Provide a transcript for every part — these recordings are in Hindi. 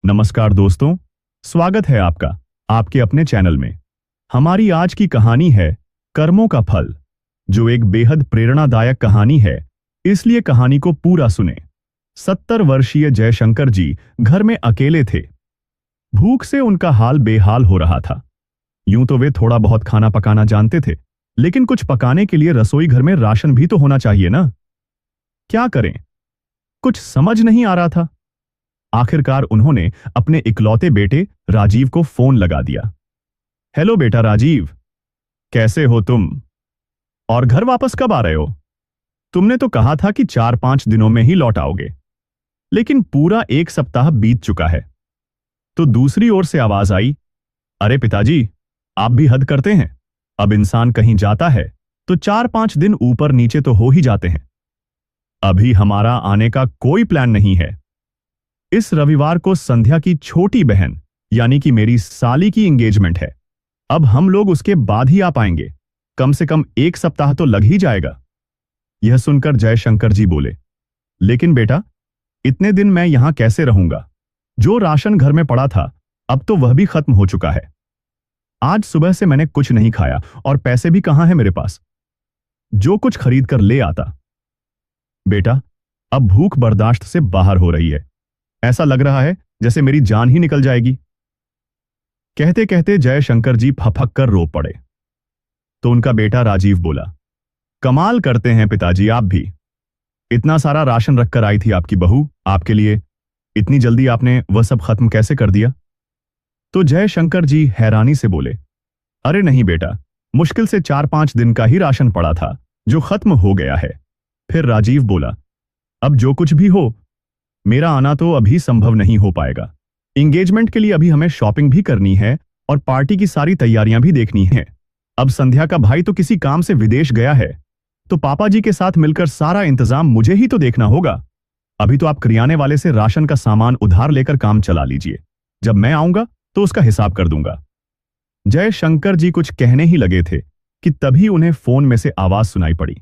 नमस्कार दोस्तों, स्वागत है आपका आपके अपने चैनल में। हमारी आज की कहानी है कर्मों का फल, जो एक बेहद प्रेरणादायक कहानी है, इसलिए कहानी को पूरा सुने। 70 वर्षीय जयशंकर जी घर में अकेले थे। भूख से उनका हाल बेहाल हो रहा था। यूं तो वे थोड़ा बहुत खाना पकाना जानते थे, लेकिन कुछ पकाने के लिए रसोई घर में राशन भी तो होना चाहिए ना। क्या करें, कुछ समझ नहीं आ रहा था। आखिरकार उन्होंने अपने इकलौते बेटे राजीव को फोन लगा दिया। हेलो बेटा राजीव, कैसे हो तुम? और घर वापस कब आ रहे हो? तुमने तो कहा था कि 4-5 दिनों में ही लौट आओगे, लेकिन पूरा 1 सप्ताह बीत चुका है। तो दूसरी ओर से आवाज आई, अरे पिताजी, आप भी हद करते हैं। अब इंसान कहीं जाता है तो 4-5 दिन ऊपर नीचे तो हो ही जाते हैं। अभी हमारा आने का कोई प्लान नहीं है। इस रविवार को संध्या की छोटी बहन यानी कि मेरी साली की एंगेजमेंट है। अब हम लोग उसके बाद ही आ पाएंगे। कम से कम 1 सप्ताह तो लग ही जाएगा। यह सुनकर जयशंकर जी बोले, लेकिन बेटा, इतने दिन मैं यहां कैसे रहूंगा? जो राशन घर में पड़ा था अब तो वह भी खत्म हो चुका है। आज सुबह से मैंने कुछ नहीं खाया और पैसे भी कहां हैं मेरे पास, जो कुछ खरीद कर ले आता। बेटा, अब भूख बर्दाश्त से बाहर हो रही है। ऐसा लग रहा है जैसे मेरी जान ही निकल जाएगी। कहते कहते जयशंकर जी फफक कर रो पड़े। तो उनका बेटा राजीव बोला, कमाल करते हैं पिताजी आप भी। इतना सारा राशन रखकर आई थी आपकी बहू आपके लिए, इतनी जल्दी आपने वह सब खत्म कैसे कर दिया? तो जयशंकर जी हैरानी से बोले, अरे नहीं बेटा, मुश्किल से 4-5 दिन का ही राशन पड़ा था जो खत्म हो गया है। फिर राजीव बोला, अब जो कुछ भी हो, मेरा आना तो अभी संभव नहीं हो पाएगा। एंगेजमेंट के लिए अभी हमें शॉपिंग भी करनी है और पार्टी की सारी तैयारियां भी देखनी है। अब संध्या का भाई तो किसी काम से विदेश गया है, तो पापा जी के साथ मिलकर सारा इंतजाम मुझे ही तो देखना होगा। अभी तो आप करियाने वाले से राशन का सामान उधार लेकर काम चला लीजिए। जब मैं आऊंगा तो उसका हिसाब कर दूंगा। जयशंकर जी कुछ कहने ही लगे थे कि तभी उन्हें फोन में से आवाज सुनाई पड़ी,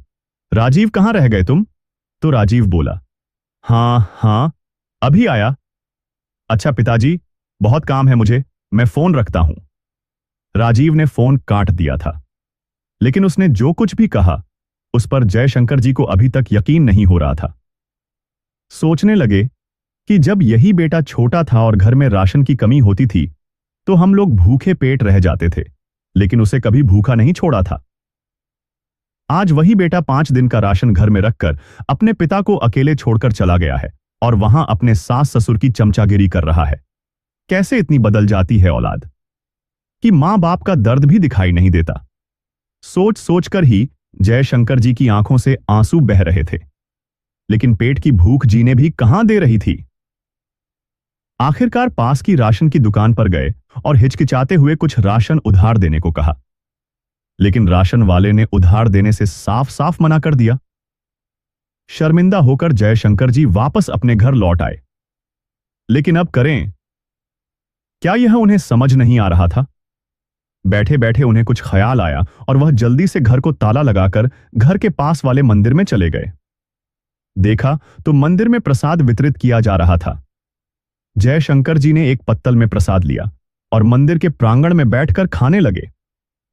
राजीव कहां रह गए तुम? तो राजीव बोला, हाँ, अभी आया। अच्छा पिताजी, बहुत काम है मुझे, मैं फोन रखता हूं। राजीव ने फोन काट दिया था, लेकिन उसने जो कुछ भी कहा उस पर जयशंकर जी को अभी तक यकीन नहीं हो रहा था। सोचने लगे कि जब यही बेटा छोटा था और घर में राशन की कमी होती थी तो हम लोग भूखे पेट रह जाते थे, लेकिन उसे कभी भूखा नहीं छोड़ा था। आज वही बेटा 5 दिन का राशन घर में रखकर अपने पिता को अकेले छोड़कर चला गया है और वहां अपने सास ससुर की चमचागिरी कर रहा है। कैसे इतनी बदल जाती है औलाद, कि मां बाप का दर्द भी दिखाई नहीं देता। सोच सोचकर ही जयशंकर जी की आंखों से आंसू बह रहे थे, लेकिन पेट की भूख जीने भी कहां दे रही थी। आखिरकार पास की राशन की दुकान पर गए और हिचकिचाते हुए कुछ राशन उधार देने को कहा, लेकिन राशन वाले ने उधार देने से साफ साफ मना कर दिया। शर्मिंदा होकर जयशंकर जी वापस अपने घर लौट आए, लेकिन अब करें क्या, यह उन्हें समझ नहीं आ रहा था। बैठे बैठे उन्हें कुछ ख्याल आया और वह जल्दी से घर को ताला लगाकर घर के पास वाले मंदिर में चले गए। देखा तो मंदिर में प्रसाद वितरित किया जा रहा था। जयशंकर जी ने एक पत्तल में प्रसाद लिया और मंदिर के प्रांगण में बैठकर खाने लगे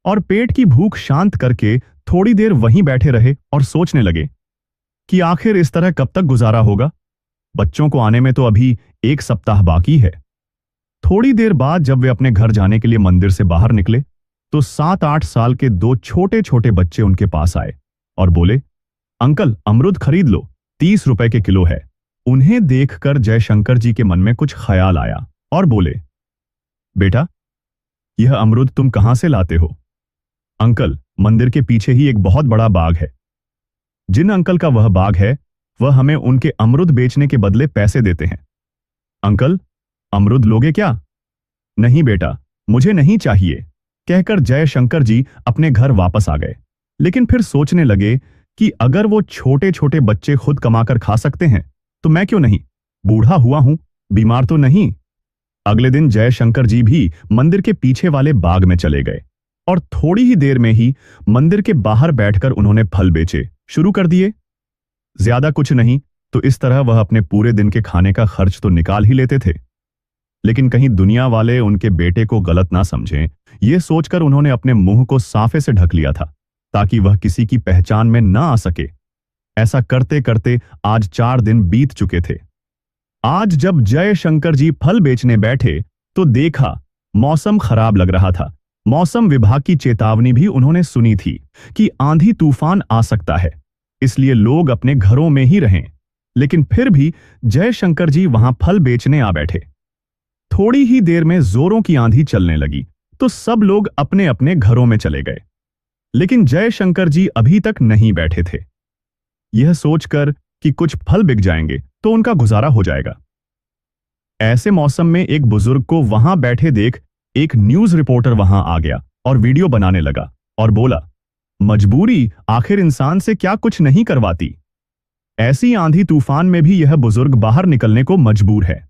और पेट की भूख शांत करके थोड़ी देर वहीं बैठे रहे और सोचने लगे कि आखिर इस तरह कब तक गुजारा होगा। बच्चों को आने में तो अभी 1 सप्ताह बाकी है। थोड़ी देर बाद जब वे अपने घर जाने के लिए मंदिर से बाहर निकले तो 7-8 साल के 2 छोटे छोटे बच्चे उनके पास आए और बोले, अंकल अमरूद खरीद लो, 30 रुपए के किलो है। उन्हें देखकर जयशंकर जी के मन में कुछ ख्याल आया और बोले, बेटा, यह अमरूद तुम कहां से लाते हो? अंकल, मंदिर के पीछे ही एक बहुत बड़ा बाग है। जिन अंकल का वह बाग है वह हमें उनके अमरूद बेचने के बदले पैसे देते हैं। अंकल, अमरूद लोगे क्या? नहीं बेटा, मुझे नहीं चाहिए, कहकर जयशंकर जी अपने घर वापस आ गए। लेकिन फिर सोचने लगे कि अगर वो छोटे छोटे बच्चे खुद कमाकर खा सकते हैं तो मैं क्यों नहीं? बूढ़ा हुआ हूं, बीमार तो नहीं। अगले दिन जयशंकर जी भी मंदिर के पीछे वाले बाग में चले गए और थोड़ी ही देर में ही मंदिर के बाहर बैठकर उन्होंने फल बेचे शुरू कर दिए। ज्यादा कुछ नहीं तो इस तरह वह अपने पूरे दिन के खाने का खर्च तो निकाल ही लेते थे। लेकिन कहीं दुनिया वाले उनके बेटे को गलत ना समझें, ये सोचकर उन्होंने अपने मुंह को साफे से ढक लिया था, ताकि वह किसी की पहचान में ना आ सके। ऐसा करते करते आज 4 दिन बीत चुके थे। आज जब जयशंकर जी फल बेचने बैठे तो देखा मौसम खराब लग रहा था। मौसम विभाग की चेतावनी भी उन्होंने सुनी थी कि आंधी तूफान आ सकता है, इसलिए लोग अपने घरों में ही रहें। लेकिन फिर भी जयशंकर जी वहां फल बेचने आ बैठे। थोड़ी ही देर में जोरों की आंधी चलने लगी तो सब लोग अपने अपने घरों में चले गए। लेकिन जयशंकर जी अभी तक नहीं बैठे थे, यह सोचकर कि कुछ फल बिक जाएंगे तो उनका गुजारा हो जाएगा। ऐसे मौसम में एक बुजुर्ग को वहां बैठे देख एक न्यूज रिपोर्टर वहां आ गया और वीडियो बनाने लगा और बोला, मजबूरी आखिर इंसान से क्या कुछ नहीं करवाती। ऐसी आंधी तूफान में भी यह बुजुर्ग बाहर निकलने को मजबूर है।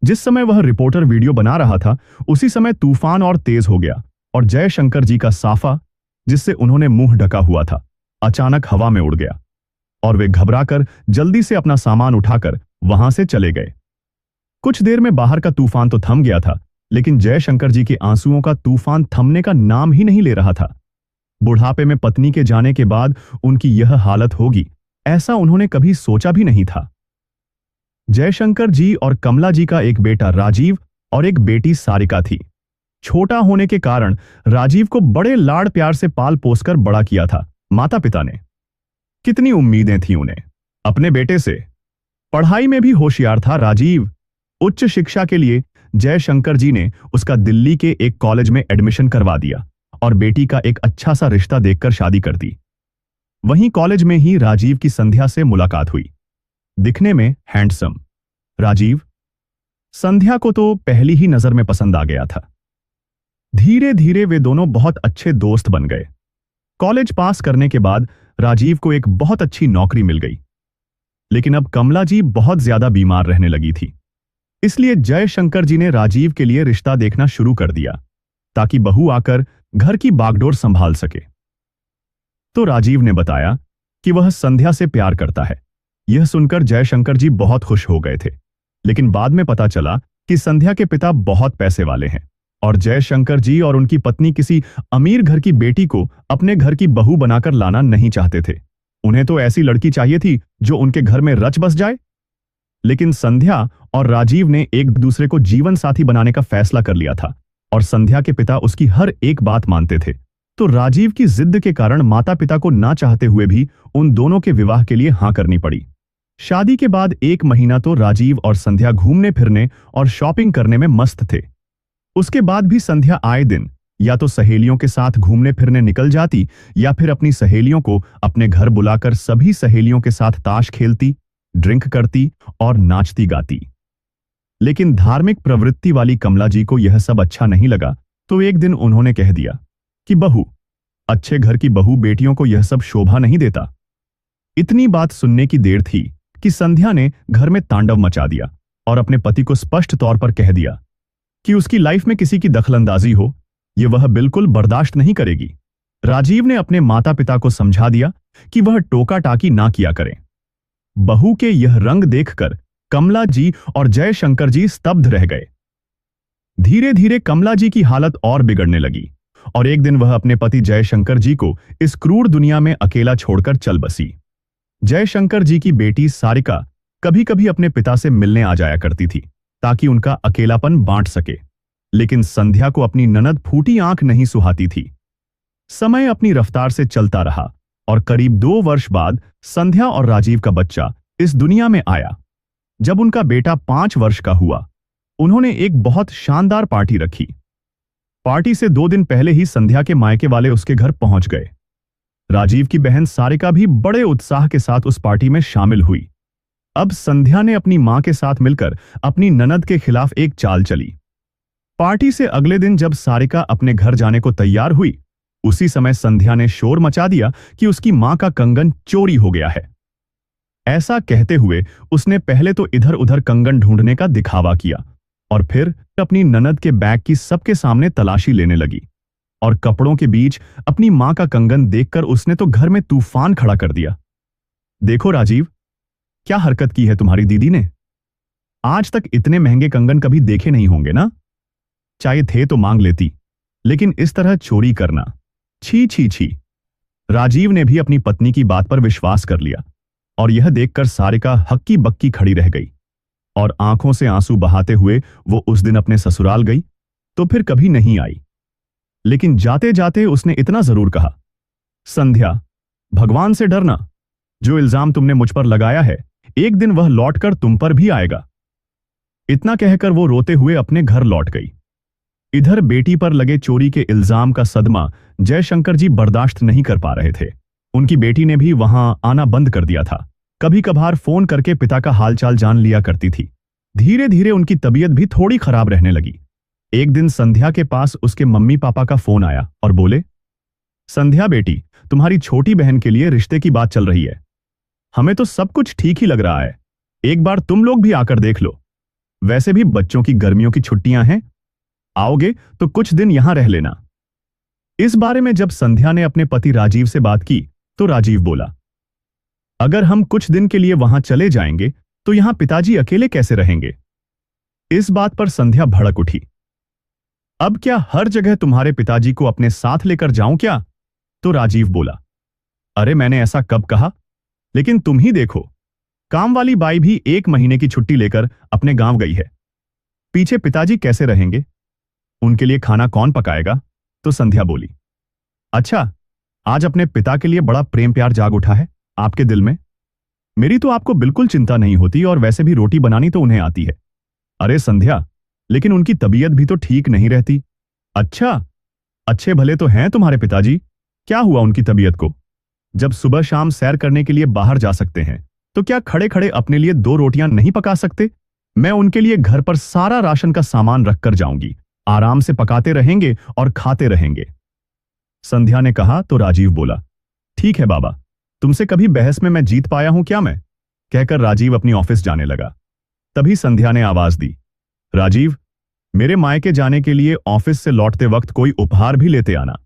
जिस समय वह रिपोर्टर वीडियो बना रहा था, उसी समय तूफान और तेज हो गया और जयशंकर जी का साफा, जिससे उन्होंने मुंह ढका हुआ था, अचानक हवा में उड़ गया और वे घबराकर जल्दी से अपना सामान उठाकर वहां से चले गए। कुछ देर में बाहर का तूफान तो थम गया था, लेकिन जयशंकर जी के आंसुओं का तूफान थमने का नाम ही नहीं ले रहा था। बुढ़ापे में पत्नी के जाने के बाद उनकी यह हालत होगी, ऐसा उन्होंने कभी सोचा भी नहीं था। जयशंकर जी और कमला जी का एक बेटा राजीव और एक बेटी सारिका थी। छोटा होने के कारण राजीव को बड़े लाड़ प्यार से पाल पोसकर बड़ा किया था माता पिता ने। कितनी उम्मीदें थी उन्हें अपने बेटे से। पढ़ाई में भी होशियार था राजीव। उच्च शिक्षा के लिए जयशंकर जी ने उसका दिल्ली के एक कॉलेज में एडमिशन करवा दिया और बेटी का एक अच्छा सा रिश्ता देखकर शादी कर दी। वहीं कॉलेज में ही राजीव की संध्या से मुलाकात हुई। दिखने में हैंडसम राजीव संध्या को तो पहली ही नजर में पसंद आ गया था। धीरे धीरे वे दोनों बहुत अच्छे दोस्त बन गए। कॉलेज पास करने के बाद राजीव को एक बहुत अच्छी नौकरी मिल गई। लेकिन अब कमला जी बहुत ज्यादा बीमार रहने लगी थी, इसलिए जयशंकर जी ने राजीव के लिए रिश्ता देखना शुरू कर दिया, ताकि बहू आकर घर की बागडोर संभाल सके। तो राजीव ने बताया कि वह संध्या से प्यार करता है। यह सुनकर जयशंकर जी बहुत खुश हो गए थे, लेकिन बाद में पता चला कि संध्या के पिता बहुत पैसे वाले हैं और जयशंकर जी और उनकी पत्नी किसी अमीर घर की बेटी को अपने घर की बहू बनाकर लाना नहीं चाहते थे। उन्हें तो ऐसी लड़की चाहिए थी जो उनके घर में रच बस जाए। लेकिन संध्या और राजीव ने एक दूसरे को जीवन साथी बनाने का फैसला कर लिया था और संध्या के पिता उसकी हर एक बात मानते थे। तो राजीव की जिद के कारण माता पिता को ना चाहते हुए भी उन दोनों के विवाह के लिए हां करनी पड़ी। शादी के बाद 1 महीना तो राजीव और संध्या घूमने फिरने और शॉपिंग करने में मस्त थे। उसके बाद भी संध्या आए दिन या तो सहेलियों के साथ घूमने फिरने निकल जाती या फिर अपनी सहेलियों को अपने घर बुलाकर सभी सहेलियों के साथ ताश खेलती, ड्रिंक करती और नाचती गाती। लेकिन धार्मिक प्रवृत्ति वाली कमला जी को यह सब अच्छा नहीं लगा, तो एक दिन उन्होंने कह दिया कि बहू, अच्छे घर की बहू बेटियों को यह सब शोभा नहीं देता। इतनी बात सुनने की देर थी कि संध्या ने घर में तांडव मचा दिया और अपने पति को स्पष्ट तौर पर कह दिया कि उसकी लाइफ में किसी की दखलंदाजी हो, यह वह बिल्कुल बर्दाश्त नहीं करेगी। राजीव ने अपने माता पिता को समझा दिया कि वह टोका टाकी ना किया करें। बहू के यह रंग देखकर कमला जी और जयशंकर जी स्तब्ध रह गए। धीरे धीरे कमला जी की हालत और बिगड़ने लगी और एक दिन वह अपने पति जयशंकर जी को इस क्रूर दुनिया में अकेला छोड़कर चल बसी। जयशंकर जी की बेटी सारिका कभी कभी अपने पिता से मिलने आ जाया करती थी ताकि उनका अकेलापन बांट सके, लेकिन संध्या को अपनी ननद फूटी आंख नहीं सुहाती थी। समय अपनी रफ्तार से चलता रहा और करीब 2 वर्ष बाद संध्या और राजीव का बच्चा इस दुनिया में आया। जब उनका बेटा 5 वर्ष का हुआ, उन्होंने एक बहुत शानदार पार्टी रखी। पार्टी से 2 दिन पहले ही संध्या के मायके वाले उसके घर पहुंच गए। राजीव की बहन सारिका भी बड़े उत्साह के साथ उस पार्टी में शामिल हुई। अब संध्या ने अपनी मां के साथ मिलकर अपनी ननद के खिलाफ एक चाल चली। पार्टी से अगले दिन जब सारिका अपने घर जाने को तैयार हुई, उसी समय संध्या ने शोर मचा दिया कि उसकी मां का कंगन चोरी हो गया है। ऐसा कहते हुए उसने पहले तो इधर उधर कंगन ढूंढने का दिखावा किया और फिर अपनी ननद के बैग की सबके सामने तलाशी लेने लगी और कपड़ों के बीच अपनी मां का कंगन देखकर उसने तो घर में तूफान खड़ा कर दिया। देखो राजीव, क्या हरकत की है तुम्हारी दीदी ने। आज तक इतने महंगे कंगन कभी देखे नहीं होंगे ना? चाहे थे तो मांग लेती, लेकिन इस तरह चोरी करना, छी छी छी। राजीव ने भी अपनी पत्नी की बात पर विश्वास कर लिया और यह देखकर सारिका हक्की बक्की खड़ी रह गई और आंखों से आंसू बहाते हुए वो उस दिन अपने ससुराल गई तो फिर कभी नहीं आई। लेकिन जाते जाते उसने इतना जरूर कहा, संध्या, भगवान से डरना। जो इल्जाम तुमने मुझ पर लगाया है, एक दिन वह लौटकर तुम पर भी आएगा। इतना कहकर वो रोते हुए अपने घर लौट गई। इधर बेटी पर लगे चोरी के इल्जाम का सदमा जयशंकर जी बर्दाश्त नहीं कर पा रहे थे। उनकी बेटी ने भी वहां आना बंद कर दिया था। कभी कभार फोन करके पिता का हालचाल जान लिया करती थी। धीरे धीरे उनकी तबीयत भी थोड़ी खराब रहने लगी। एक दिन संध्या के पास उसके मम्मी पापा का फोन आया और बोले, संध्या बेटी, तुम्हारी छोटी बहन के लिए रिश्ते की बात चल रही है। हमें तो सब कुछ ठीक ही लग रहा है, एक बार तुम लोग भी आकर देख लो। वैसे भी बच्चों की गर्मियों की छुट्टियां हैं, आओगे तो कुछ दिन यहां रह लेना। इस बारे में जब संध्या ने अपने पति राजीव से बात की तो राजीव बोला, अगर हम कुछ दिन के लिए वहां चले जाएंगे तो यहां पिताजी अकेले कैसे रहेंगे? इस बात पर संध्या भड़क उठी, अब क्या हर जगह तुम्हारे पिताजी को अपने साथ लेकर जाऊं क्या? तो राजीव बोला, अरे मैंने ऐसा कब कहा? लेकिन तुम ही देखो, काम वाली बाई भी 1 महीने की छुट्टी लेकर अपने गांव गई है। पीछे पिताजी कैसे रहेंगे? उनके लिए खाना कौन पकाएगा? तो संध्या बोली, अच्छा, आज अपने पिता के लिए बड़ा प्रेम प्यार जाग उठा है आपके दिल में। मेरी तो आपको बिल्कुल चिंता नहीं होती और वैसे भी रोटी बनानी तो उन्हें आती है। अरे संध्या, लेकिन उनकी तबीयत भी तो ठीक नहीं रहती। अच्छा, अच्छे भले तो हैं तुम्हारे पिताजी, क्या हुआ उनकी तबीयत को? जब सुबह शाम सैर करने के लिए बाहर जा सकते हैं तो क्या खड़े खड़े अपने लिए 2 रोटियां नहीं पका सकते? मैं उनके लिए घर पर सारा राशन का सामान रखकर जाऊंगी, आराम से पकाते रहेंगे और खाते रहेंगे। संध्या ने कहा तो राजीव बोला, ठीक है बाबा, तुमसे कभी बहस में मैं जीत पाया हूं क्या मैं? कहकर राजीव अपनी ऑफिस जाने लगा। तभी संध्या ने आवाज दी, राजीव, मेरे मायके जाने के लिए ऑफिस से लौटते वक्त कोई उपहार भी लेते आना।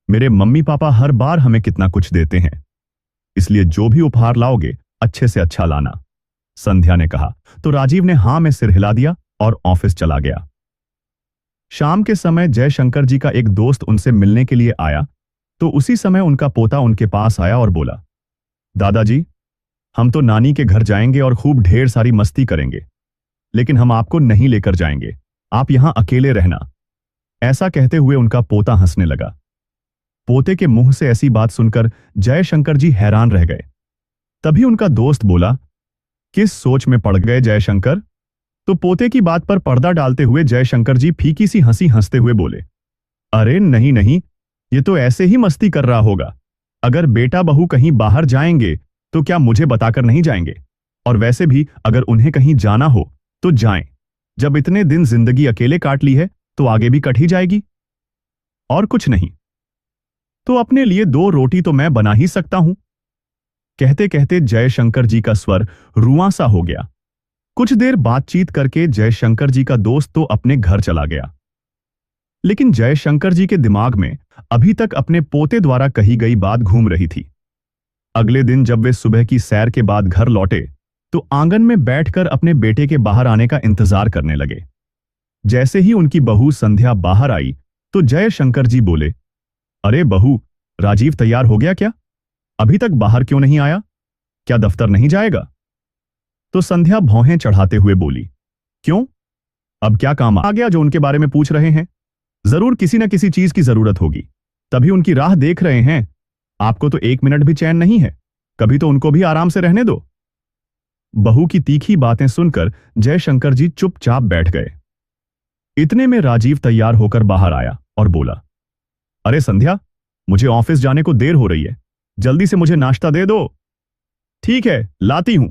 मेरे मम्मी पापा हर बार हमें कितना कुछ देते हैं, इसलिए जो भी उपहार लाओगे अच्छे से अच्छा लाना। संध्या ने कहा तो राजीव ने हां में सिर हिला दिया और ऑफिस चला गया। शाम के समय जयशंकर जी का एक दोस्त उनसे मिलने के लिए आया तो उसी समय उनका पोता उनके पास आया और बोला, दादाजी, हम तो नानी के घर जाएंगे और खूब ढेर सारी मस्ती करेंगे, लेकिन हम आपको नहीं लेकर जाएंगे, आप यहां अकेले रहना। ऐसा कहते हुए उनका पोता हंसने लगा। पोते के मुंह से ऐसी बात सुनकर जयशंकर जी हैरान रह गए। तभी उनका दोस्त बोला, किस सोच में पड़ गए जयशंकर? तो पोते की बात पर पर्दा डालते हुए जयशंकर जी फीकी सी हंसी हंसते हुए बोले, अरे नहीं नहीं, ये तो ऐसे ही मस्ती कर रहा होगा। अगर बेटा बहू कहीं बाहर जाएंगे तो क्या मुझे बताकर नहीं जाएंगे? और वैसे भी अगर उन्हें कहीं जाना हो तो जाएं। जब इतने दिन जिंदगी अकेले काट ली है तो आगे भी कट ही जाएगी। और कुछ नहीं तो अपने लिए 2 रोटी तो मैं बना ही सकता हूं। कहते कहते जयशंकर जी का स्वर रुआं सा हो गया। कुछ देर बातचीत करके जयशंकर जी का दोस्त तो अपने घर चला गया, लेकिन जयशंकर जी के दिमाग में अभी तक अपने पोते द्वारा कही गई बात घूम रही थी। अगले दिन जब वे सुबह की सैर के बाद घर लौटे तो आंगन में बैठकर अपने बेटे के बाहर आने का इंतजार करने लगे। जैसे ही उनकी बहू संध्या बाहर आई तो जयशंकर जी बोले, अरे बहू, राजीव तैयार हो गया क्या? अभी तक बाहर क्यों नहीं आया? क्या दफ्तर नहीं जाएगा? तो संध्या भौहें चढ़ाते हुए बोली, क्यों? अब क्या काम आ गया जो उनके बारे में पूछ रहे हैं? जरूर किसी न किसी चीज की जरूरत होगी, तभी उनकी राह देख रहे हैं। आपको तो 1 मिनट भी चैन नहीं है, कभी तो उनको भी आराम से रहने दो। बहू की तीखी बातें सुनकर जयशंकर जी चुपचाप बैठ गए। इतने में राजीव तैयार होकर बाहर आया और बोला, अरे संध्या, मुझे ऑफिस जाने को देर हो रही है, जल्दी से मुझे नाश्ता दे दो। ठीक है, लाती हूं।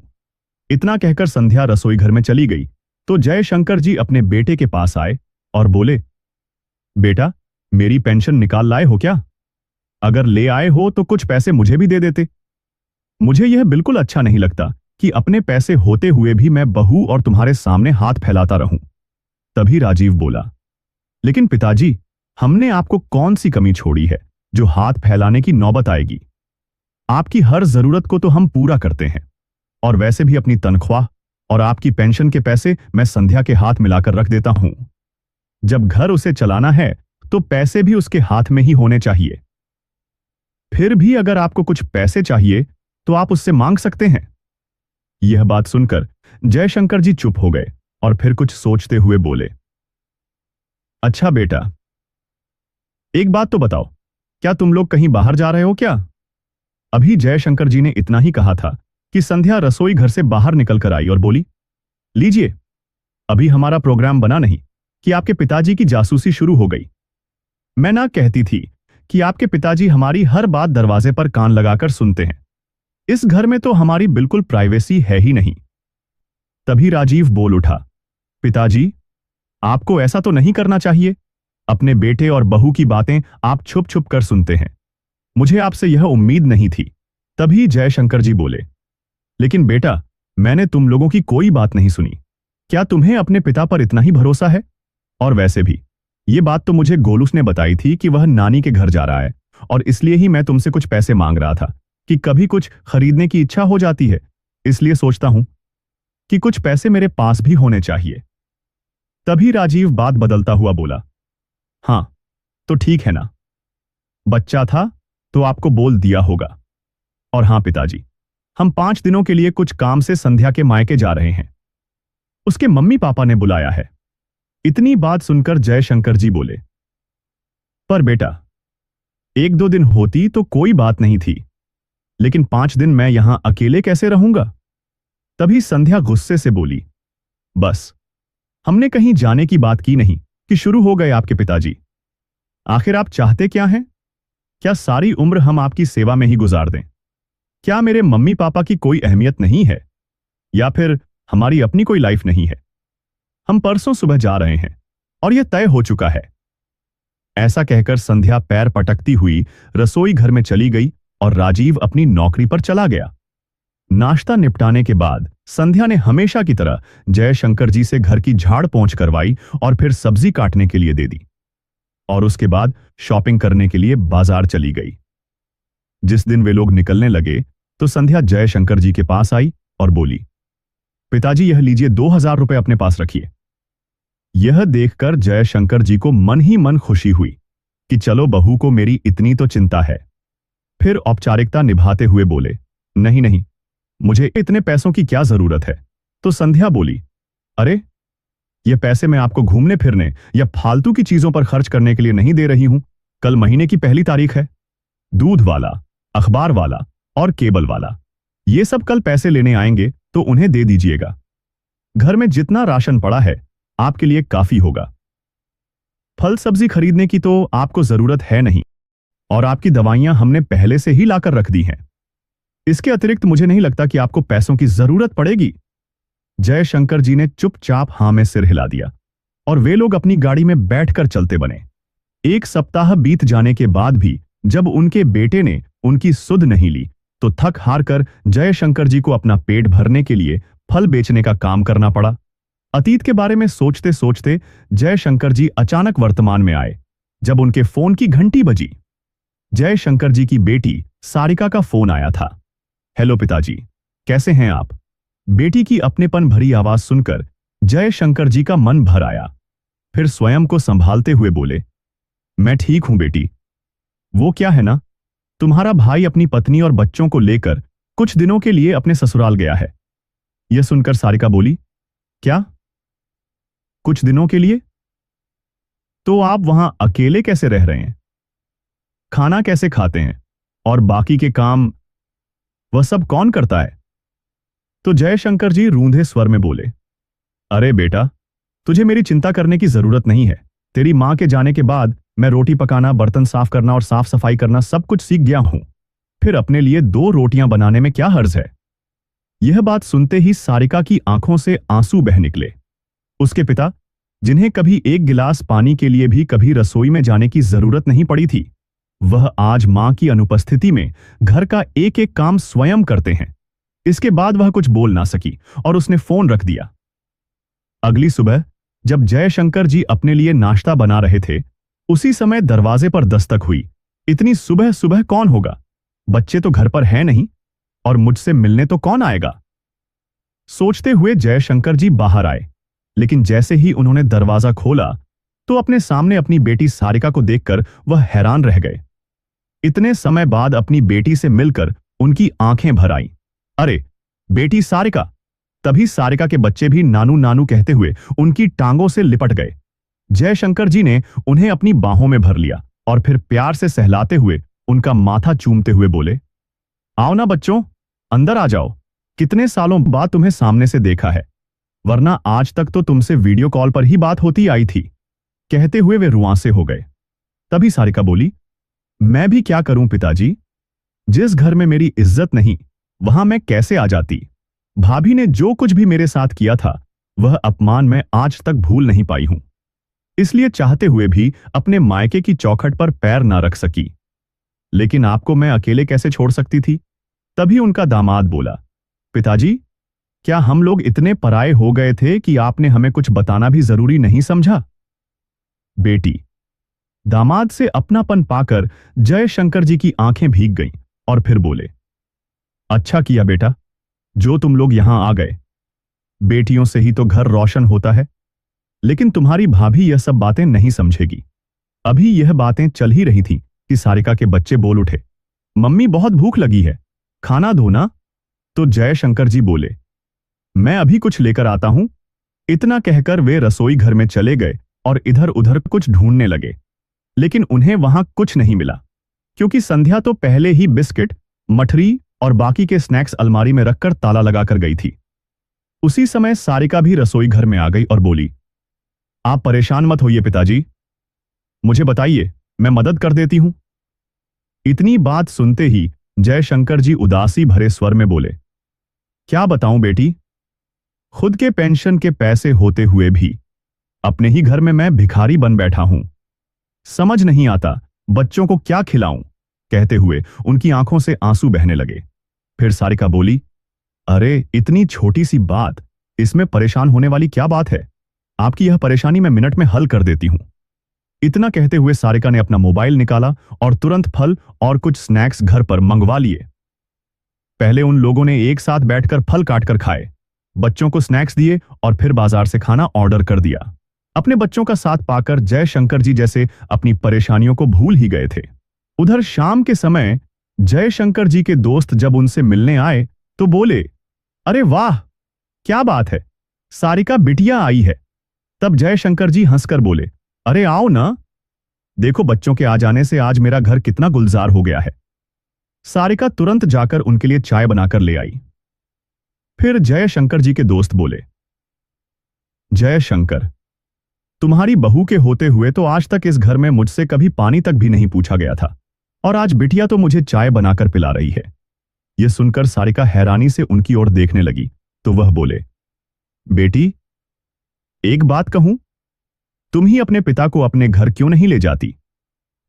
इतना कहकर संध्या रसोई घर में चली गई तो जयशंकर जी अपने बेटे के पास आए और बोले, बेटा, मेरी पेंशन निकाल लाए हो क्या? अगर ले आए हो तो कुछ पैसे मुझे भी दे देते। मुझे यह बिल्कुल अच्छा नहीं लगता कि अपने पैसे होते हुए भी मैं बहू और तुम्हारे सामने हाथ फैलाता रहूं। तभी राजीव बोला, लेकिन पिताजी, हमने आपको कौन सी कमी छोड़ी है जो हाथ फैलाने की नौबत आएगी? आपकी हर जरूरत को तो हम पूरा करते हैं, और वैसे भी अपनी तनख्वाह और आपकी पेंशन के पैसे मैं संध्या के हाथ मिलाकर रख देता हूं। जब घर उसे चलाना है तो पैसे भी उसके हाथ में ही होने चाहिए। फिर भी अगर आपको कुछ पैसे चाहिए तो आप उससे मांग सकते हैं। यह बात सुनकर जयशंकर जी चुप हो गए और फिर कुछ सोचते हुए बोले, अच्छा बेटा, एक बात तो बताओ, क्या तुम लोग कहीं बाहर जा रहे हो क्या? अभी जयशंकर जी ने इतना ही कहा था कि संध्या रसोई घर से बाहर निकलकर आई और बोली, लीजिए, अभी हमारा प्रोग्राम बना नहीं कि आपके पिताजी की जासूसी शुरू हो गई। मैं ना कहती थी कि आपके पिताजी हमारी हर बात दरवाजे पर कान लगाकर सुनते हैं। इस घर में तो हमारी बिल्कुल प्राइवेसी है ही नहीं। तभी राजीव बोल उठा, पिताजी, आपको ऐसा तो नहीं करना चाहिए। अपने बेटे और बहू की बातें आप छुप छुप कर सुनते हैं। मुझे आपसे यह उम्मीद नहीं थी। तभी जयशंकर जी बोले, लेकिन बेटा, मैंने तुम लोगों की कोई बात नहीं सुनी। क्या तुम्हें अपने पिता पर इतना ही भरोसा है? और वैसे भी ये बात तो मुझे गोलूस ने बताई थी कि वह नानी के घर जा रहा है, और इसलिए ही मैं तुमसे कुछ पैसे मांग रहा था कि कभी कुछ खरीदने की इच्छा हो जाती है, इसलिए सोचता हूं कि कुछ पैसे मेरे पास भी होने चाहिए। तभी राजीव बात बदलता हुआ बोला, हां, तो ठीक है ना, बच्चा था तो आपको बोल दिया होगा। और हां पिताजी, हम 5 दिनों के लिए कुछ काम से संध्या के मायके जा रहे हैं। उसके मम्मी पापा ने बुलाया है। इतनी बात सुनकर जयशंकर जी बोले, पर बेटा, 1-2 दिन होती तो कोई बात नहीं थी, लेकिन 5 दिन मैं यहां अकेले कैसे रहूंगा? तभी संध्या गुस्से से बोली, बस, हमने कहीं जाने की बात की नहीं कि शुरू हो गए आपके पिताजी। आखिर आप चाहते क्या हैं? क्या सारी उम्र हम आपकी सेवा में ही गुजार दें? क्या मेरे मम्मी पापा की कोई अहमियत नहीं है, या फिर हमारी अपनी कोई लाइफ नहीं है? हम परसों सुबह जा रहे हैं और यह तय हो चुका है। ऐसा कहकर संध्या पैर पटकती हुई रसोई घर में चली गई और राजीव अपनी नौकरी पर चला गया। नाश्ता निपटाने के बाद संध्या ने हमेशा की तरह जयशंकर जी से घर की झाड़ पोंछ करवाई और फिर सब्जी काटने के लिए दे दी, और उसके बाद शॉपिंग करने के लिए बाजार चली गई। जिस दिन वे लोग निकलने लगे तो संध्या जयशंकर जी के पास आई और बोली, पिताजी, यह लीजिए 2000 रुपए अपने पास रखिए। यह देखकर जयशंकर जी को मन ही मन खुशी हुई कि चलो, बहू को मेरी इतनी तो चिंता है। फिर औपचारिकता निभाते हुए बोले, नहीं नहीं, मुझे इतने पैसों की क्या जरूरत है? तो संध्या बोली, अरे, ये पैसे मैं आपको घूमने फिरने या फालतू की चीजों पर खर्च करने के लिए नहीं दे रही हूं। कल महीने की पहली तारीख है। दूध वाला, अखबार वाला और केबल वाला, ये सब कल पैसे लेने आएंगे तो उन्हें दे दीजिएगा। घर में जितना राशन पड़ा है आपके लिए काफी होगा। फल सब्जी खरीदने की तो आपको जरूरत है नहीं, और आपकी दवाइयां हमने पहले से ही लाकर रख दी हैं। इसके अतिरिक्त मुझे नहीं लगता कि आपको पैसों की जरूरत पड़ेगी। जयशंकर जी ने चुपचाप हां में सिर हिला दिया और वे लोग अपनी गाड़ी में बैठकर चलते बने। 1 सप्ताह बीत जाने के बाद भी जब उनके बेटे ने उनकी सुध नहीं ली तो थक हार कर जयशंकर जी को अपना पेट भरने के लिए फल बेचने का काम करना पड़ा। अतीत के बारे में सोचते सोचते जयशंकर जी अचानक वर्तमान में आए जब उनके फोन की घंटी बजी। जयशंकर जी की बेटी सारिका का फोन आया था। हेलो पिताजी, कैसे हैं आप? बेटी की अपनेपन भरी आवाज सुनकर जयशंकर जी का मन भर आया। फिर स्वयं को संभालते हुए बोले, मैं ठीक हूं बेटी। वो क्या है ना, तुम्हारा भाई अपनी पत्नी और बच्चों को लेकर कुछ दिनों के लिए अपने ससुराल गया है। यह सुनकर सारिका बोली, क्या, कुछ दिनों के लिए? तो आप वहां अकेले कैसे रह रहे हैं? खाना कैसे खाते हैं? और बाकी के काम वह सब कौन करता है? तो जयशंकर जी रूंधे स्वर में बोले, अरे बेटा, तुझे मेरी चिंता करने की जरूरत नहीं है। तेरी मां के जाने के बाद मैं रोटी पकाना, बर्तन साफ करना और साफ सफाई करना सब कुछ सीख गया हूं। फिर अपने लिए 2 रोटियां बनाने में क्या हर्ज है? यह बात सुनते ही सारिका की आंखों से आंसू बह निकले। उसके पिता, जिन्हें कभी 1 गिलास पानी के लिए भी कभी रसोई में जाने की जरूरत नहीं पड़ी थी, वह आज मां की अनुपस्थिति में घर का एक एक काम स्वयं करते हैं। इसके बाद वह कुछ बोल ना सकी और उसने फोन रख दिया। अगली सुबह जब जयशंकर जी अपने लिए नाश्ता बना रहे थे, उसी समय दरवाजे पर दस्तक हुई। इतनी सुबह सुबह कौन होगा? बच्चे तो घर पर हैं नहीं, और मुझसे मिलने तो कौन आएगा? सोचते हुए जयशंकर जी बाहर आए, लेकिन जैसे ही उन्होंने दरवाजा खोला तो अपने सामने अपनी बेटी सारिका को देखकर वह हैरान रह गए। इतने समय बाद अपनी बेटी से मिलकर उनकी आंखें भर आईं। अरे बेटी सारिका! तभी सारिका के बच्चे भी नानू नानू कहते हुए उनकी टांगों से लिपट गए। जयशंकर जी ने उन्हें अपनी बाहों में भर लिया और फिर प्यार से सहलाते हुए उनका माथा चूमते हुए बोले, आओ ना बच्चों, अंदर आ जाओ। कितने सालों बाद तुम्हें सामने से देखा है, वरना आज तक तो तुमसे वीडियो कॉल पर ही बात होती आई थी। कहते हुए वे रुआंसे हो गए। तभी सारिका बोली, मैं भी क्या करूं पिताजी, जिस घर में मेरी इज्जत नहीं वहां मैं कैसे आ जाती। भाभी ने जो कुछ भी मेरे साथ किया था वह अपमान मैं आज तक भूल नहीं पाई हूं, इसलिए चाहते हुए भी अपने मायके की चौखट पर पैर ना रख सकी। लेकिन आपको मैं अकेले कैसे छोड़ सकती थी। तभी उनका दामाद बोला, पिताजी, क्या हम लोग इतने पराये हो गए थे कि आपने हमें कुछ बताना भी जरूरी नहीं समझा। बेटी। दामाद से अपनापन पाकर जयशंकर जी की आंखें भीग गईं और फिर बोले, अच्छा किया बेटा, जो तुम लोग यहां आ गए। बेटियों से ही तो घर रोशन होता है। लेकिन तुम्हारी भाभी यह सब बातें नहीं समझेगी। अभी यह बातें चल ही रही थीं कि सारिका के बच्चे बोल उठे, मम्मी बहुत भूख लगी है, खाना दो ना। तो जयशंकर जी बोले, मैं अभी कुछ लेकर आता हूं। इतना कहकर वे रसोई घर में चले गए और इधर उधर कुछ ढूंढने लगे, लेकिन उन्हें वहां कुछ नहीं मिला, क्योंकि संध्या तो पहले ही बिस्किट, मठरी और बाकी के स्नैक्स अलमारी में रखकर ताला लगाकर गई थी। उसी समय सारिका भी रसोई घर में आ गई और बोली, आप परेशान मत होइए पिताजी, मुझे बताइए, मैं मदद कर देती हूं। इतनी बात सुनते ही जयशंकर जी उदासी भरे स्वर में बोले, क्या बताऊं बेटी, खुद के पेंशन के पैसे होते हुए भी अपने ही घर में मैं भिखारी बन बैठा हूं। समझ नहीं आता बच्चों को क्या खिलाऊं। कहते हुए उनकी आंखों से आंसू बहने लगे। फिर सारिका बोली, अरे इतनी छोटी सी बात, इसमें परेशान होने वाली क्या बात है। आपकी यह परेशानी मैं मिनट में हल कर देती हूं। इतना कहते हुए सारिका ने अपना मोबाइल निकाला और तुरंत फल और कुछ स्नैक्स घर पर मंगवा लिए। पहले उन लोगों ने एक साथ बैठकर फल काटकर खाए, बच्चों को स्नैक्स दिए और फिर बाजार से खाना ऑर्डर कर दिया। अपने बच्चों का साथ पाकर जयशंकर जी जैसे अपनी परेशानियों को भूल ही गए थे। उधर शाम के समय जयशंकर जी के दोस्त जब उनसे मिलने आए तो बोले, अरे वाह, क्या बात है, सारिका बिटिया आई है। तब जयशंकर जी हंसकर बोले, अरे आओ ना, देखो बच्चों के आ जाने से आज मेरा घर कितना गुलजार हो गया है। सारिका तुरंत जाकर उनके लिए चाय बनाकर ले आई। फिर जयशंकर जी के दोस्त बोले, जयशंकर, तुम्हारी बहू के होते हुए तो आज तक इस घर में मुझसे कभी पानी तक भी नहीं पूछा गया था, और आज बिटिया तो मुझे चाय बनाकर पिला रही है। यह सुनकर सारिका हैरानी से उनकी ओर देखने लगी तो वह बोले, बेटी, एक बात कहूं, तुम ही अपने पिता को अपने घर क्यों नहीं ले जाती।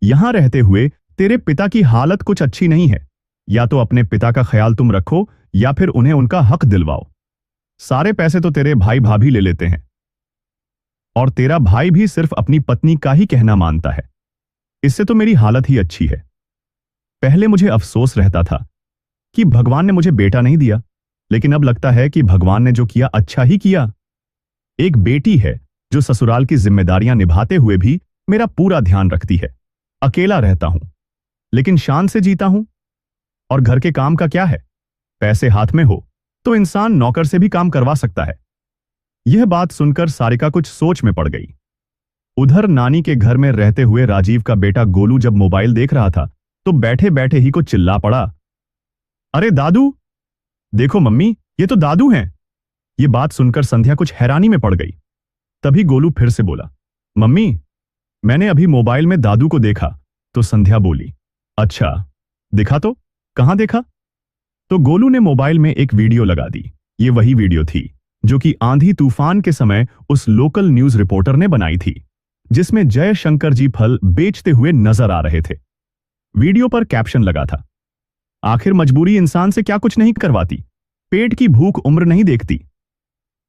यहां रहते हुए तेरे पिता की हालत कुछ अच्छी नहीं है। या तो अपने पिता का ख्याल तुम रखो या फिर उन्हें उनका हक दिलवाओ। सारे पैसे तो तेरे भाई भाभी ले लेते हैं, और तेरा भाई भी सिर्फ अपनी पत्नी का ही कहना मानता है। इससे तो मेरी हालत ही अच्छी है। पहले मुझे अफसोस रहता था कि भगवान ने मुझे बेटा नहीं दिया, लेकिन अब लगता है कि भगवान ने जो किया अच्छा ही किया। एक बेटी है जो ससुराल की जिम्मेदारियां निभाते हुए भी मेरा पूरा ध्यान रखती है। अकेला रहता हूं, लेकिन शान से जीता हूं। और घर के काम का क्या है, पैसे हाथ में हो तो इंसान नौकर से भी काम करवा सकता है। यह बात सुनकर सारिका कुछ सोच में पड़ गई। उधर नानी के घर में रहते हुए राजीव का बेटा गोलू जब मोबाइल देख रहा था तो बैठे बैठे ही को चिल्ला पड़ा, अरे दादू, देखो मम्मी, ये तो दादू हैं। यह बात सुनकर संध्या कुछ हैरानी में पड़ गई। तभी गोलू फिर से बोला, मम्मी, मैंने अभी मोबाइल में दादू को देखा। तो संध्या बोली, अच्छा, दिखा तो, कहां देखा। तो गोलू ने मोबाइल में एक वीडियो लगा दी। ये वही वीडियो थी जो कि आंधी तूफान के समय उस लोकल न्यूज रिपोर्टर ने बनाई थी, जिसमें जयशंकर जी फल बेचते हुए नजर आ रहे थे। वीडियो पर कैप्शन लगा था, आखिर मजबूरी इंसान से क्या कुछ नहीं करवाती, पेट की भूख उम्र नहीं देखती।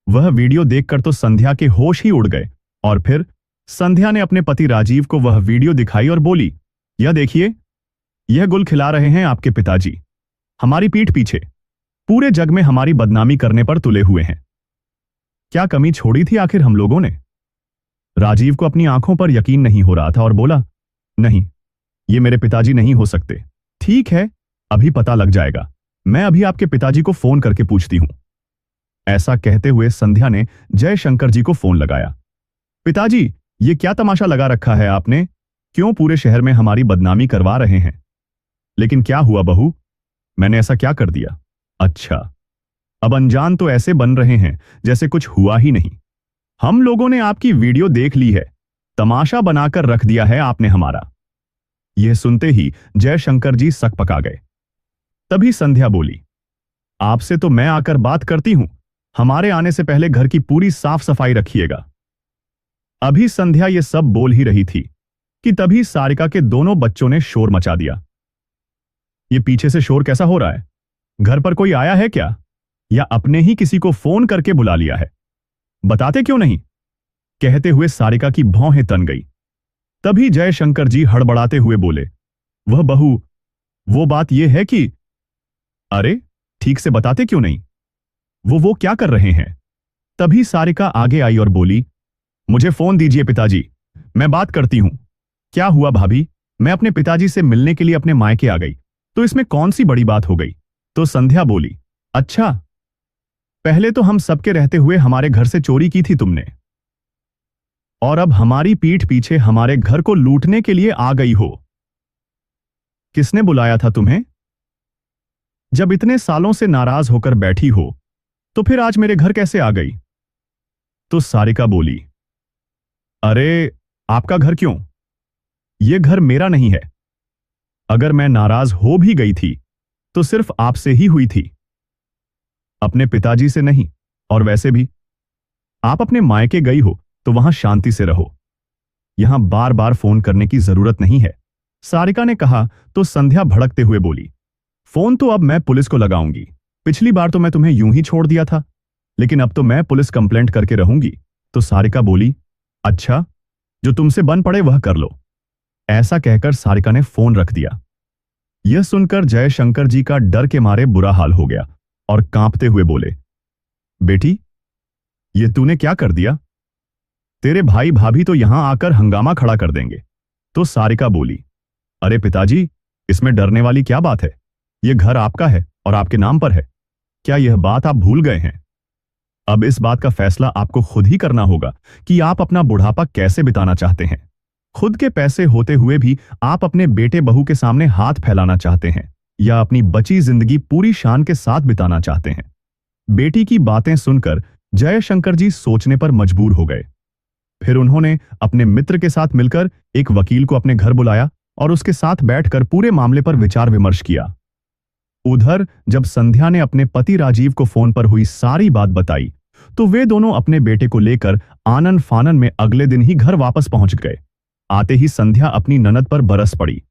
वह वीडियो देखकर तो संध्या के होश ही उड़ गए, और फिर संध्या ने अपने पति राजीव को वह वीडियो दिखाई और बोली, यह देखिए, यह गुल खिला रहे हैं आपके पिताजी, हमारी पीठ पीछे। पूरे जग में हमारी बदनामी करने पर तुले हुए हैं। क्या कमी छोड़ी थी आखिर हम लोगों ने? राजीव को अपनी आंखों पर यकीन नहीं हो रहा था और बोला, नहीं, ये मेरे पिताजी नहीं हो सकते। ठीक है, अभी पता लग जाएगा। मैं अभी आपके पिताजी को फोन करके पूछती हूं। ऐसा कहते हुए संध्या ने जयशंकर जी को फोन लगाया। पिताजी, ये क्या तमाशा लगा रखा है आपने? क्यों पूरे शहर में हमारी बदनामी करवा रहे हैं? लेकिन क्या हुआ बहू? मैंने ऐसा क्या कर दिया? अच्छा, अब अनजान तो ऐसे बन रहे हैं जैसे कुछ हुआ ही नहीं। हम लोगों ने आपकी वीडियो देख ली है। तमाशा बनाकर रख दिया है आपने हमारा। यह सुनते ही जयशंकर जी सकपका गए। तभी संध्या बोली, आपसे तो मैं आकर बात करती हूं। हमारे आने से पहले घर की पूरी साफ सफाई रखिएगा। अभी संध्या ये सब बोल ही रही थी कि तभी सारिका के दोनों बच्चों ने शोर मचा दिया। ये पीछे से शोर कैसा हो रहा है? घर पर कोई आया है क्या? या अपने ही किसी को फोन करके बुला लिया है? बताते क्यों नहीं? कहते हुए सारिका की भौहें तन गई। तभी जयशंकर जी हड़बड़ाते हुए बोले, वह बहू, वो बात यह है कि... अरे, ठीक से बताते क्यों नहीं? वो क्या कर रहे हैं? तभी सारिका आगे आई और बोली, मुझे फोन दीजिए पिताजी, मैं बात करती हूं। क्या हुआ भाभी? मैं अपने पिताजी से मिलने के लिए अपने मायके आ गई, तो इसमें कौन सी बड़ी बात हो गई? तो संध्या बोली, अच्छा, पहले तो हम सबके रहते हुए हमारे घर से चोरी की थी तुमने, और अब हमारी पीठ पीछे हमारे घर को लूटने के लिए आ गई हो। किसने बुलाया था तुम्हें? जब इतने सालों से नाराज होकर बैठी हो, तो फिर आज मेरे घर कैसे आ गई? तो सारिका बोली, अरे, आपका घर क्यों? यह घर मेरा नहीं है। अगर मैं नाराज हो भी गई थी तो सिर्फ आपसे ही हुई थी, अपने पिताजी से नहीं। और वैसे भी आप अपने मायके गई हो तो वहां शांति से रहो। यहां बार बार फोन करने की जरूरत नहीं है। सारिका ने कहा तो संध्या भड़कते हुए बोली, फोन तो अब मैं पुलिस को लगाऊंगी। पिछली बार तो मैं तुम्हें यूं ही छोड़ दिया था, लेकिन अब तो मैं पुलिस कंप्लेंट करके रहूंगी। तो सारिका बोली, अच्छा, जो तुमसे बन पड़े वह कर लो। ऐसा कहकर सारिका ने फोन रख दिया। यह सुनकर जयशंकर जी का डर के मारे बुरा हाल हो गया और कांपते हुए बोले, बेटी, ये तूने क्या कर दिया? तेरे भाई भाभी तो यहां आकर हंगामा खड़ा कर देंगे। तो सारिका बोली, अरे पिताजी, इसमें डरने वाली क्या बात है? यह घर आपका है और आपके नाम पर है। क्या यह बात आप भूल गए हैं? अब इस बात का फैसला आपको खुद ही करना होगा कि आप अपना बुढ़ापा कैसे बिताना चाहते हैं। खुद के पैसे होते हुए भी आप अपने बेटे बहू के सामने हाथ फैलाना चाहते हैं, या अपनी बची जिंदगी पूरी शान के साथ बिताना चाहते हैं? बेटी की बातें सुनकर जयशंकर जी सोचने पर मजबूर हो गए। फिर उन्होंने अपने मित्र के साथ मिलकर एक वकील को अपने घर बुलाया और उसके साथ बैठकर पूरे मामले पर विचार विमर्श किया। उधर जब संध्या ने अपने पति राजीव को फोन पर हुई सारी बात बताई, तो वे दोनों अपने बेटे को लेकर आनन फानन में अगले दिन ही घर वापस पहुंच गए। आते ही संध्या अपनी ननद पर बरस पड़ी,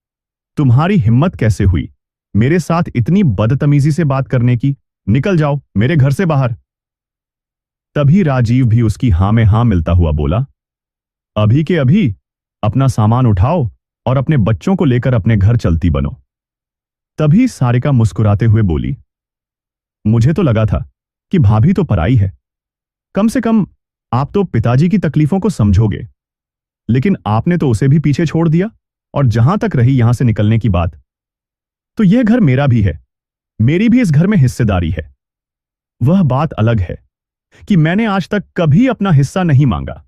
तुम्हारी हिम्मत कैसे हुई मेरे साथ इतनी बदतमीजी से बात करने की? निकल जाओ मेरे घर से बाहर। तभी राजीव भी उसकी हां में हां मिलता हुआ बोला, अभी के अभी अपना सामान उठाओ और अपने बच्चों को लेकर अपने घर चलती बनो। तभी सारिका मुस्कुराते हुए बोली, मुझे तो लगा था कि भाभी तो पराई है, कम से कम आप तो पिताजी की तकलीफों को समझोगे, लेकिन आपने तो उसे भी पीछे छोड़ दिया। और जहां तक रही यहां से निकलने की बात, तो यह घर मेरा भी है, मेरी भी इस घर में हिस्सेदारी है। वह बात अलग है कि मैंने आज तक कभी अपना हिस्सा नहीं मांगा।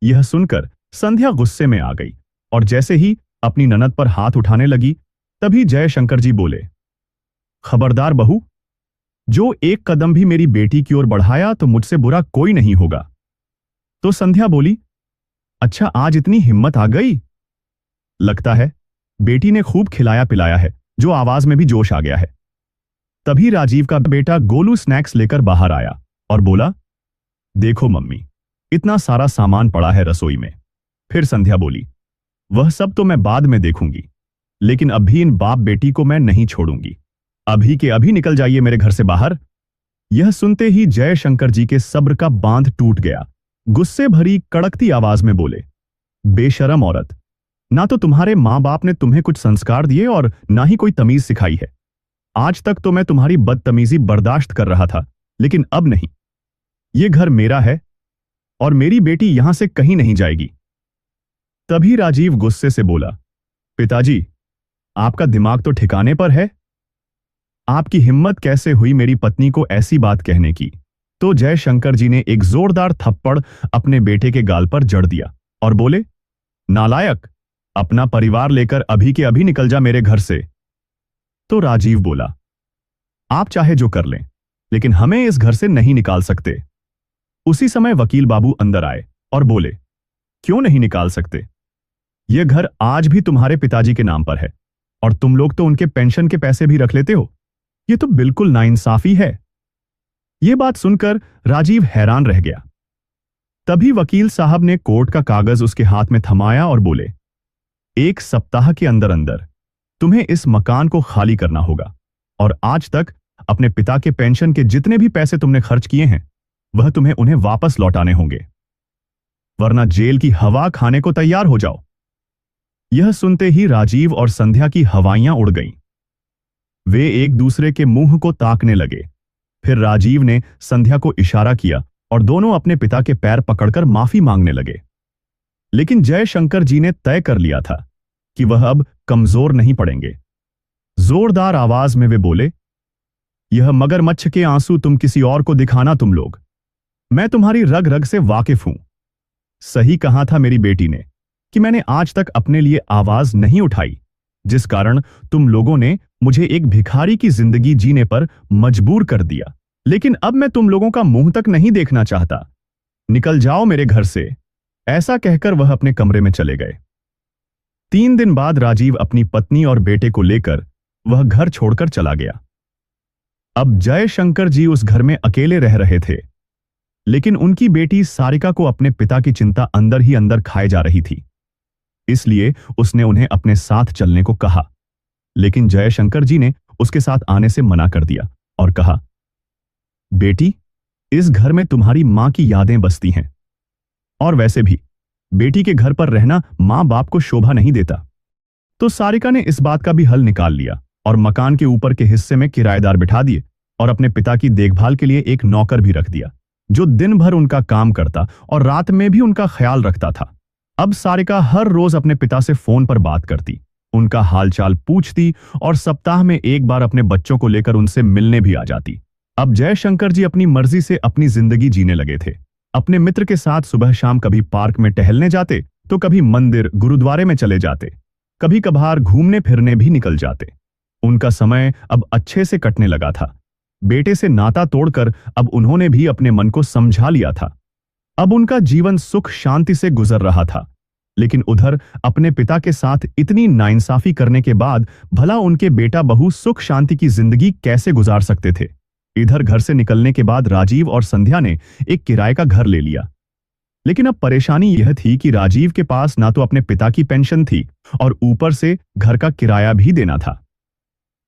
यह सुनकर संध्या गुस्से में आ गई और जैसे ही अपनी ननद पर हाथ उठाने लगी, तभी जयशंकर जी बोले, खबरदार बहू, जो एक कदम भी मेरी बेटी की ओर बढ़ाया तो मुझसे बुरा कोई नहीं होगा। तो संध्या बोली, अच्छा, आज इतनी हिम्मत आ गई? लगता है बेटी ने खूब खिलाया पिलाया है, जो आवाज में भी जोश आ गया है। तभी राजीव का बेटा गोलू स्नैक्स लेकर बाहर आया और बोला, देखो मम्मी, इतना सारा सामान पड़ा है रसोई में। फिर संध्या बोली, वह सब तो मैं बाद में देखूंगी, लेकिन अभी इन बाप बेटी को मैं नहीं छोड़ूंगी। अभी के अभी निकल जाइए मेरे घर से बाहर। यह सुनते ही जयशंकर जी के सब्र का बांध टूट गया। गुस्से भरी कड़कती आवाज में बोले, बेशरम औरत, ना तो तुम्हारे मां बाप ने तुम्हें कुछ संस्कार दिए और ना ही कोई तमीज सिखाई है। आज तक तो मैं तुम्हारी बदतमीजी बर्दाश्त कर रहा था, लेकिन अब नहीं। ये घर मेरा है और मेरी बेटी यहां से कहीं नहीं जाएगी। तभी राजीव गुस्से से बोला, पिताजी, आपका दिमाग तो ठिकाने पर है? आपकी हिम्मत कैसे हुई मेरी पत्नी को ऐसी बात कहने की? तो जयशंकर जी ने एक जोरदार थप्पड़ अपने बेटे के गाल पर जड़ दिया और बोले, नालायक, अपना परिवार लेकर अभी के अभी निकल जा मेरे घर से। तो राजीव बोला, आप चाहे जो कर लें, लेकिन हमें इस घर से नहीं निकाल सकते। उसी समय वकील बाबू अंदर आए और बोले, क्यों नहीं निकाल सकते? यह घर आज भी तुम्हारे पिताजी के नाम पर है और तुम लोग तो उनके पेंशन के पैसे भी रख लेते हो। यह तो बिल्कुल नाइंसाफी है। यह बात सुनकर राजीव हैरान रह गया। तभी वकील साहब ने कोर्ट का कागज उसके हाथ में थमाया और बोले, 1 सप्ताह के अंदर अंदर तुम्हें इस मकान को खाली करना होगा और आज तक अपने पिता के पेंशन के जितने भी पैसे तुमने खर्च किए हैं वह तुम्हें उन्हें वापस लौटाने होंगे, वरना जेल की हवा खाने को तैयार हो जाओ। यह सुनते ही राजीव और संध्या की हवाइयां उड़ गईं। वे एक दूसरे के मुंह को ताकने लगे। फिर राजीव ने संध्या को इशारा किया और दोनों अपने पिता के पैर पकड़कर माफी मांगने लगे। लेकिन जयशंकर जी ने तय कर लिया था कि वह अब कमजोर नहीं पड़ेंगे। जोरदार आवाज में वे बोले, यह मगरमच्छ के आंसू तुम किसी और को दिखाना तुम लोग। मैं तुम्हारी रग रग से वाकिफ हूं। सही कहा था मेरी बेटी ने कि मैंने आज तक अपने लिए आवाज नहीं उठाई, जिस कारण तुम लोगों ने मुझे एक भिखारी की जिंदगी जीने पर मजबूर कर दिया। लेकिन अब मैं तुम लोगों का मुंह तक नहीं देखना चाहता। निकल जाओ मेरे घर से। ऐसा कहकर वह अपने कमरे में चले गए। 3 दिन बाद राजीव अपनी पत्नी और बेटे को लेकर वह घर छोड़कर चला गया। अब जयशंकर जी उस घर में अकेले रह रहे थे, लेकिन उनकी बेटी सारिका को अपने पिता की चिंता अंदर ही अंदर खाए जा रही थी। इसलिए उसने उन्हें अपने साथ चलने को कहा, लेकिन जयशंकर जी ने उसके साथ आने से मना कर दिया और कहा, बेटी, इस घर में तुम्हारी मां की यादें बसती हैं और वैसे भी बेटी के घर पर रहना मां बाप को शोभा नहीं देता। तो सारिका ने इस बात का भी हल निकाल लिया और मकान के ऊपर के हिस्से में किराएदार बिठा दिए और अपने पिता की देखभाल के लिए एक नौकर भी रख दिया, जो दिन भर उनका काम करता और रात में भी उनका ख्याल रखता था। अब सारिका हर रोज अपने पिता से फोन पर बात करती, उनका हालचाल पूछती और सप्ताह में एक बार अपने बच्चों को लेकर उनसे मिलने भी आ जाती। अब जयशंकर जी अपनी मर्जी से अपनी जिंदगी जीने लगे थे। अपने मित्र के साथ सुबह शाम कभी पार्क में टहलने जाते, तो कभी मंदिर गुरुद्वारे में चले जाते, कभी कभार घूमने फिरने भी निकल जाते। उनका समय अब अच्छे से कटने लगा था। बेटे से नाता तोड़कर अब उन्होंने भी अपने मन को समझा लिया था। अब उनका जीवन सुख शांति से गुजर रहा था। लेकिन उधर अपने पिता के साथ इतनी नाइंसाफी करने के बाद भला उनके बेटा बहू सुख शांति की जिंदगी कैसे गुजार सकते थे? इधर घर से निकलने के बाद राजीव और संध्या ने एक किराए का घर ले लिया। लेकिन अब परेशानी यह थी कि राजीव के पास ना तो अपने पिता की पेंशन थी और ऊपर से घर का किराया भी देना था।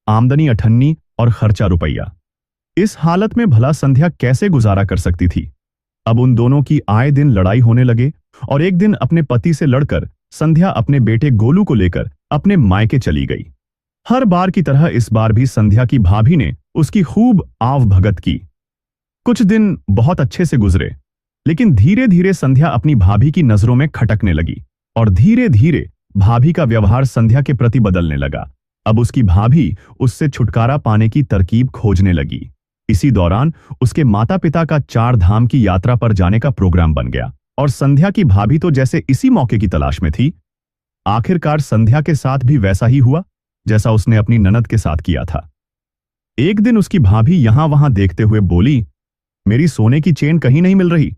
आमदनी अठन्नी और खर्चा रुपया। इस हालत में भला संध्या कैसे गुजारा कर सकती थी? अब उन दोनों की आए दिन लड़ाई होने लगे और एक दिन अपने पति से लड़कर संध्या अपने बेटे गोलू को लेकर अपने मायके चली गई। हर बार की तरह इस बार भी संध्या की भाभी ने उसकी खूब आवभगत की। कुछ दिन बहुत अच्छे से गुजरे, लेकिन धीरे धीरे संध्या अपनी भाभी की नजरों में खटकने लगी और धीरे धीरे भाभी का व्यवहार संध्या के प्रति बदलने लगा। अब उसकी भाभी उससे छुटकारा पाने की तरकीब खोजने लगी। इसी दौरान उसके माता पिता का 4 धाम की यात्रा पर जाने का प्रोग्राम बन गया और संध्या की भाभी तो जैसे इसी मौके की तलाश में थी। आखिरकार संध्या के साथ भी वैसा ही हुआ जैसा उसने अपनी ननद के साथ किया था। एक दिन उसकी भाभी यहां वहां देखते हुए बोली, मेरी सोने की चेन कहीं नहीं मिल रही।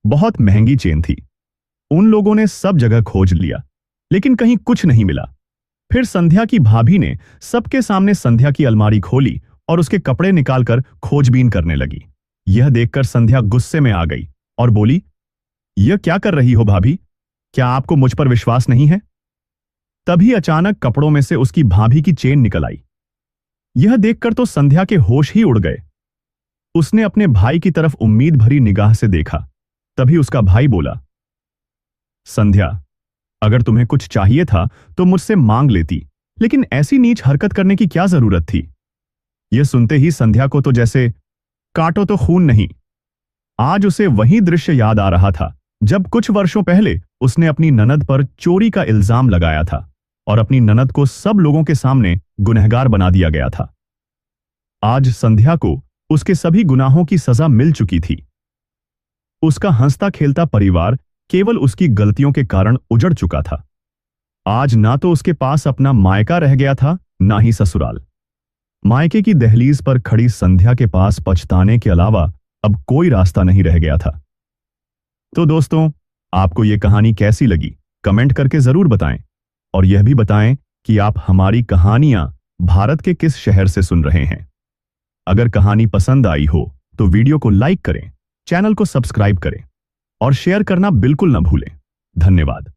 बहुत महंगी चेन थी। उन लोगों ने सब जगह खोज लिया, लेकिन कहीं कुछ नहीं मिला। फिर संध्या की भाभी ने सबके सामने संध्या की अलमारी खोली और उसके कपड़े निकालकर खोजबीन करने लगी। यह देखकर संध्या गुस्से में आ गई और बोली, यह क्या कर रही हो भाभी? क्या आपको मुझ पर विश्वास नहीं है? तभी अचानक कपड़ों में से उसकी भाभी की चेन निकल आई। यह देखकर तो संध्या के होश ही उड़ गए। उसने अपने भाई की तरफ उम्मीद भरी निगाह से देखा। तभी उसका भाई बोला, संध्या, अगर तुम्हें कुछ चाहिए था तो मुझसे मांग लेती, लेकिन ऐसी नीच हरकत करने की क्या जरूरत थी? यह सुनते ही संध्या को तो जैसे काटो तो खून नहीं। आज उसे वही दृश्य याद आ रहा था जब कुछ वर्षों पहले उसने अपनी ननद पर चोरी का इल्जाम लगाया था और अपनी ननद को सब लोगों के सामने गुनहगार बना दिया गया था। आज संध्या को उसके सभी गुनाहों की सजा मिल चुकी थी। उसका हंसता खेलता परिवार केवल उसकी गलतियों के कारण उजड़ चुका था। आज ना तो उसके पास अपना मायका रह गया था, ना ही ससुराल। मायके की दहलीज पर खड़ी संध्या के पास पछताने के अलावा अब कोई रास्ता नहीं रह गया था। तो दोस्तों, आपको यह कहानी कैसी लगी कमेंट करके जरूर बताएं और यह भी बताएं कि आप हमारी कहानियां भारत के किस शहर से सुन रहे हैं। अगर कहानी पसंद आई हो तो वीडियो को लाइक करें, चैनल को सब्सक्राइब करें और शेयर करना बिल्कुल न भूलें। धन्यवाद।